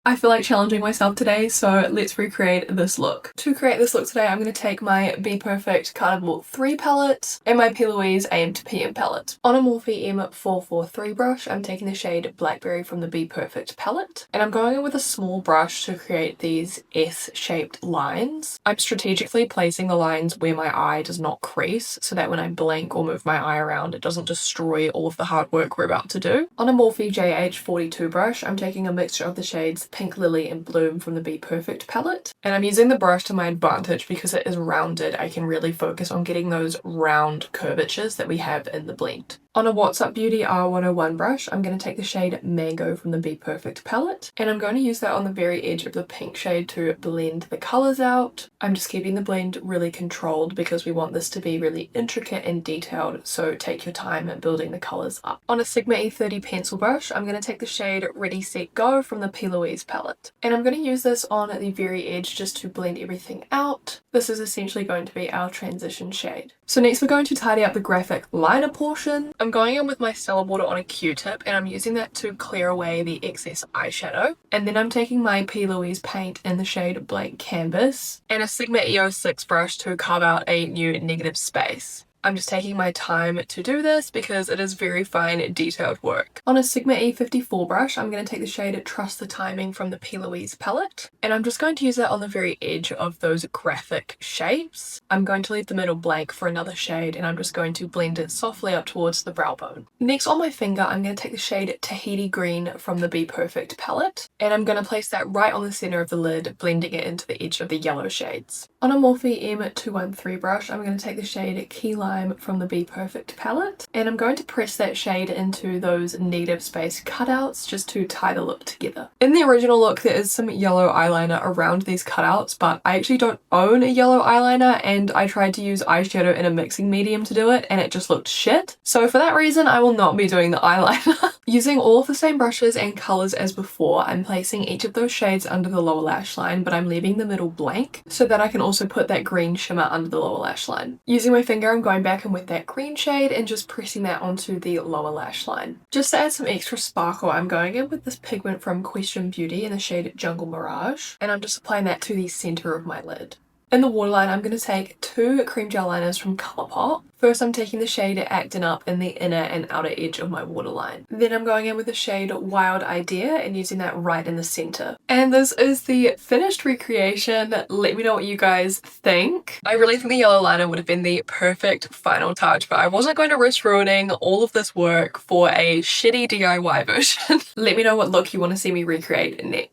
I feel like challenging myself today, so let's recreate this look. To create this look today, I'm going to take my Be Perfect Carnival 3 palette and my P. Louise AM to PM palette. On a Morphe M443 brush, I'm taking the shade Blackberry from the Be Perfect palette, and I'm going in with a small brush to create these S-shaped lines. I'm strategically placing the lines where my eye does not crease, so that when I blink or move my eye around, it doesn't destroy all of the hard work we're about to do. On a Morphe JH42 brush, I'm taking a mixture of the shades Pink Lily and Bloom from the Be Perfect palette, and I'm using the brush to my advantage because it is rounded. I can really focus on getting those round curvatures that we have in the blend. On a What's Up Beauty R101 brush, I'm going to take the shade Mango from the Be Perfect palette, and I'm going to use that on the very edge of the pink shade to blend the colours out. I'm just keeping the blend really controlled because we want this to be really intricate and detailed, so take your time at building the colours up. On a Sigma E30 pencil brush, I'm going to take the shade Ready Set Go from the P. Louise palette, and I'm going to use this on the very edge just to blend everything out. This is essentially going to be our transition shade. So next we're going to tidy up the graphic liner portion. I'm going in with my Stellar Water on a Q-tip, and I'm using that to clear away the excess eyeshadow. And then I'm taking my P. Louise paint in the shade Blank Canvas and a Sigma E06 brush to carve out a new negative space. I'm just taking my time to do this because it is very fine, detailed work. On a Sigma E54 brush, I'm going to take the shade Trust the Timing from the P. Louise palette, and I'm just going to use that on the very edge of those graphic shapes. I'm going to leave the middle blank for another shade, and I'm just going to blend it softly up towards the brow bone. Next, on my finger, I'm going to take the shade Tahiti Green from the Be Perfect palette, and I'm going to place that right on the center of the lid, blending it into the edge of the yellow shades. On a Morphe M213 brush, I'm going to take the shade Key Lime from the Be Perfect palette, and I'm going to press that shade into those negative space cutouts just to tie the look together. In the original look, there is some yellow eyeliner around these cutouts, but I actually don't own a yellow eyeliner, and I tried to use eyeshadow in a mixing medium to do it, and it just looked shit. So for that reason, I will not be doing the eyeliner. Using all of the same brushes and colors as before, I'm placing each of those shades under the lower lash line, but I'm leaving the middle blank so that I can also put that green shimmer under the lower lash line. Using my finger, I'm going back in with that green shade and just pressing that onto the lower lash line. Just to add some extra sparkle, I'm going in with this pigment from Question Beauty in the shade Jungle Mirage, and I'm just applying that to the center of my lid. In the waterline, I'm going to take two cream gel liners from Colourful. First, I'm taking the shade Actin' Up in the inner and outer edge of my waterline. Then I'm going in with the shade Wild Idea and using that right in the center. And this is the finished recreation. Let me know what you guys think. I really think the yellow liner would have been the perfect final touch, but I wasn't going to risk ruining all of this work for a shitty DIY version. Let me know what look you want to see me recreate next.